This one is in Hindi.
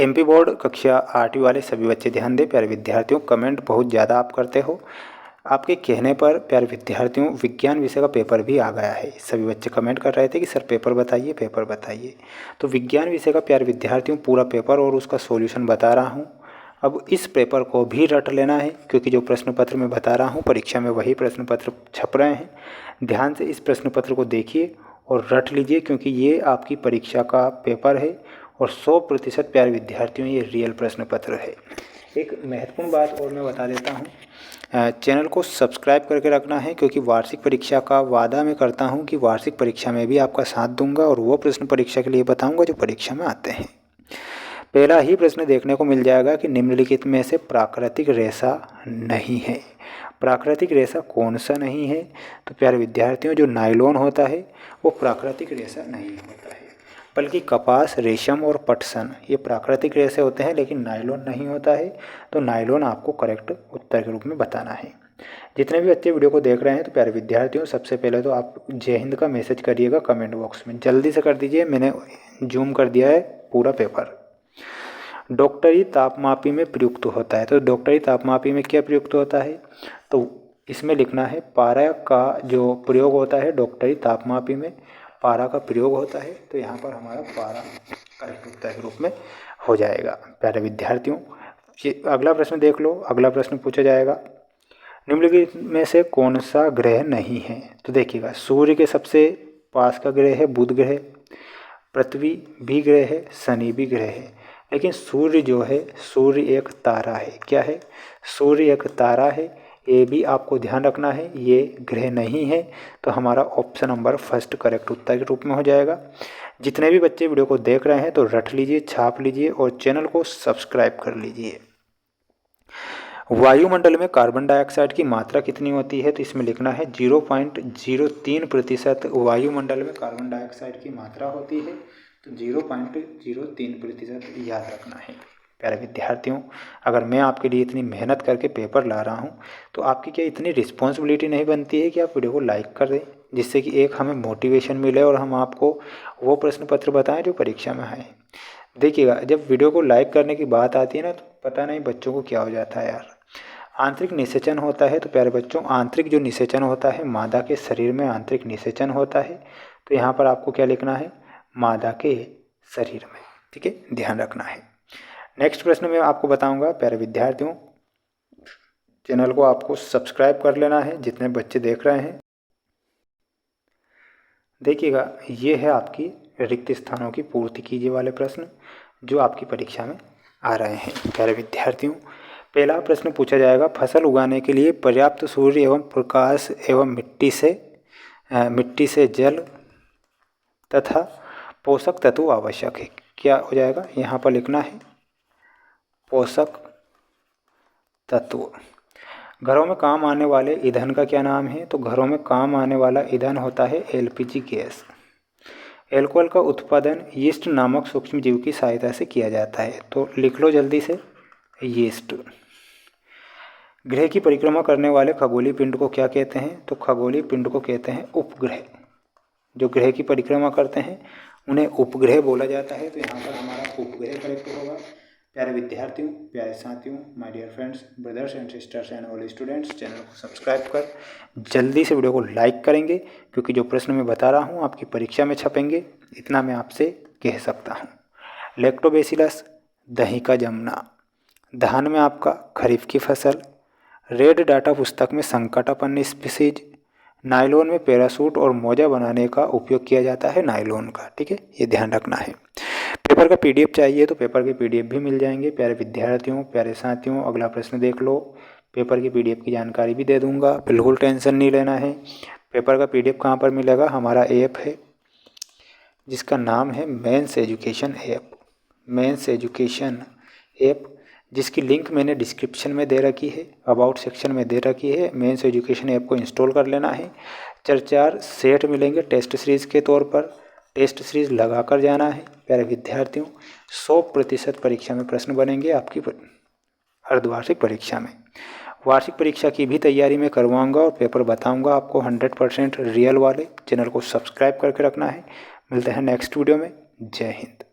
एमपी बोर्ड कक्षा 8वीं वाले सभी बच्चे ध्यान दें। प्यारे विद्यार्थियों, कमेंट बहुत ज़्यादा आप करते हो। आपके कहने पर प्यारे विद्यार्थियों विज्ञान विषय का पेपर भी आ गया है। सभी बच्चे कमेंट कर रहे थे कि सर पेपर बताइए, पेपर बताइए। तो विज्ञान विषय का प्यारे विद्यार्थियों पूरा पेपर और उसका सॉल्यूशन बता रहा हूँ। अब इस पेपर को भी रट लेना है, क्योंकि जो प्रश्न पत्र मैं बता रहा हूँ परीक्षा में वही प्रश्न पत्र छप रहे हैं। ध्यान से इस प्रश्न पत्र को देखिए और रट लीजिए, क्योंकि ये आपकी परीक्षा का पेपर है और 100% प्यारे विद्यार्थियों ये रियल प्रश्न पत्र है। एक महत्वपूर्ण बात और मैं बता देता हूँ, चैनल को सब्सक्राइब करके रखना है, क्योंकि वार्षिक परीक्षा का वादा मैं करता हूँ कि वार्षिक परीक्षा में भी आपका साथ दूंगा और वो प्रश्न परीक्षा के लिए बताऊंगा जो परीक्षा में आते हैं। पहला ही प्रश्न देखने को मिल जाएगा कि निम्नलिखित में से प्राकृतिक रेशा नहीं है। प्राकृतिक रेशा कौन सा नहीं है? तो प्यारे विद्यार्थियों जो नायलॉन होता है वो प्राकृतिक रेशा नहीं होता है, बल्कि कपास, रेशम और पटसन ये प्राकृतिक रेशे होते हैं, लेकिन नायलॉन नहीं होता है। तो नायलॉन आपको करेक्ट उत्तर के रूप में बताना है। जितने भी बच्चे वीडियो को देख रहे हैं तो प्यारे विद्यार्थियों सबसे पहले तो आप जय हिंद का मैसेज करिएगा कमेंट बॉक्स में, जल्दी से कर दीजिए। मैंने जूम कर दिया है पूरा पेपर। डॉक्टरी तापमापी में प्रयुक्त होता है। तो डॉक्टरी तापमापी में क्या प्रयुक्त होता है? तो इसमें लिखना है पारा का जो प्रयोग होता है डॉक्टरी तापमापी में, पारा का प्रयोग होता है। तो यहाँ पर हमारा पारा करेक्ट उत्तर के रूप में हो जाएगा। प्यारे विद्यार्थियों अगला प्रश्न देख लो। अगला प्रश्न पूछा जाएगा निम्नलिखित में से कौन सा ग्रह नहीं है? तो देखिएगा सूर्य के सबसे पास का ग्रह है बुध ग्रह, पृथ्वी भी ग्रह है, शनि भी ग्रह है, लेकिन सूर्य जो है सूर्य एक तारा है। क्या है? सूर्य एक तारा है। ये भी आपको ध्यान रखना है, ये ग्रह नहीं है। तो हमारा ऑप्शन नंबर फर्स्ट करेक्ट उत्तर के रूप में हो जाएगा। जितने भी बच्चे वीडियो को देख रहे हैं तो रट लीजिए, छाप लीजिए और चैनल को सब्सक्राइब कर लीजिए। वायुमंडल में कार्बन डाइऑक्साइड की मात्रा कितनी होती है? तो इसमें लिखना है 0.03% वायुमंडल में कार्बन डाइऑक्साइड की मात्रा होती है। तो 0.03% याद रखना है। प्यारे विद्यार्थियों अगर मैं आपके लिए इतनी मेहनत करके पेपर ला रहा हूँ तो आपकी क्या इतनी रिस्पॉन्सिबिलिटी नहीं बनती है कि आप वीडियो को लाइक कर दें, जिससे कि एक हमें मोटिवेशन मिले और हम आपको वो प्रश्न पत्र बताएं जो परीक्षा में आए। देखिएगा जब वीडियो को लाइक करने की बात आती है ना तो पता नहीं बच्चों को क्या हो जाता है यार। आंतरिक निषेचन होता है। तो प्यारे बच्चों आंतरिक जो निषेचन होता है, मादा के शरीर में आंतरिक निषेचन होता है। तो यहाँ पर आपको क्या लिखना है? मादा के शरीर में। ठीक है, ध्यान रखना है। नेक्स्ट प्रश्न मैं आपको बताऊंगा। प्यारे विद्यार्थियों चैनल को आपको सब्सक्राइब कर लेना है जितने बच्चे देख रहे हैं। देखिएगा ये है आपकी रिक्त स्थानों की पूर्ति कीजिए वाले प्रश्न जो आपकी परीक्षा में आ रहे हैं। प्यारे विद्यार्थियों पहला प्रश्न पूछा जाएगा फसल उगाने के लिए पर्याप्त सूर्य एवं प्रकाश एवं मिट्टी से जल तथा पोषक तत्व आवश्यक है। क्या हो जाएगा? यहाँ पर लिखना है पोषक तत्व। घरों में काम आने वाले ईंधन का क्या नाम है? तो घरों में काम आने वाला ईंधन होता है एलपीजी गैस। एल्कोहल का उत्पादन यीस्ट नामक सूक्ष्म जीव की सहायता से किया जाता है। तो लिख लो जल्दी से यीस्ट। ग्रह की परिक्रमा करने वाले खगोलीय पिंड को क्या कहते हैं? तो खगोलीय पिंड को कहते हैं उपग्रह। जो ग्रह की परिक्रमा करते हैं उन्हें उपग्रह बोला जाता है। तो यहाँ पर हमारा उपग्रह करेक्ट होगा। प्यारे विद्यार्थियों, प्यारे साथियों, my dear friends, brothers and sisters and all students, channel को सब्सक्राइब कर जल्दी से वीडियो को लाइक करेंगे, क्योंकि जो प्रश्न मैं बता रहा हूँ आपकी परीक्षा में छपेंगे, इतना मैं आपसे कह सकता हूँ। लैक्टोबैसिलस दही का जमना, धान में आपका खरीफ की फसल, रेड डाटा पुस्तक में संकटापन्न स्पीसीज, नायलॉन में पैरासूट और मोजा बनाने का उपयोग किया जाता है नायलॉन का। ठीक है, ये ध्यान रखना है। पेपर का पीडीएफ चाहिए तो पेपर के पीडीएफ भी मिल जाएंगे। प्यारे विद्यार्थियों, प्यारे साथियों अगला प्रश्न देख लो। पेपर की पीडीएफ की जानकारी भी दे दूंगा, बिल्कुल टेंशन नहीं लेना है। पेपर का पीडीएफ कहाँ पर मिलेगा? हमारा ऐप है जिसका नाम है mains education app. Mains education app जिसकी लिंक मैंने डिस्क्रिप्शन में दे रखी है, अबाउट सेक्शन में दे रखी है। मेंस एजुकेशन ऐप को इंस्टॉल कर लेना है। 4 सेट मिलेंगे टेस्ट सीरीज़ के तौर पर, टेस्ट सीरीज़ लगा कर जाना है। प्यारे विद्यार्थियों 100% परीक्षा में प्रश्न बनेंगे आपकी अर्धवार्षिक परीक्षा में। वार्षिक परीक्षा की भी तैयारी मैं करवाऊंगा और पेपर बताऊंगा आपको 100% रियल वाले। चैनल को सब्सक्राइब करके रखना है। मिलते हैं नेक्स्ट वीडियो में। जय हिंद।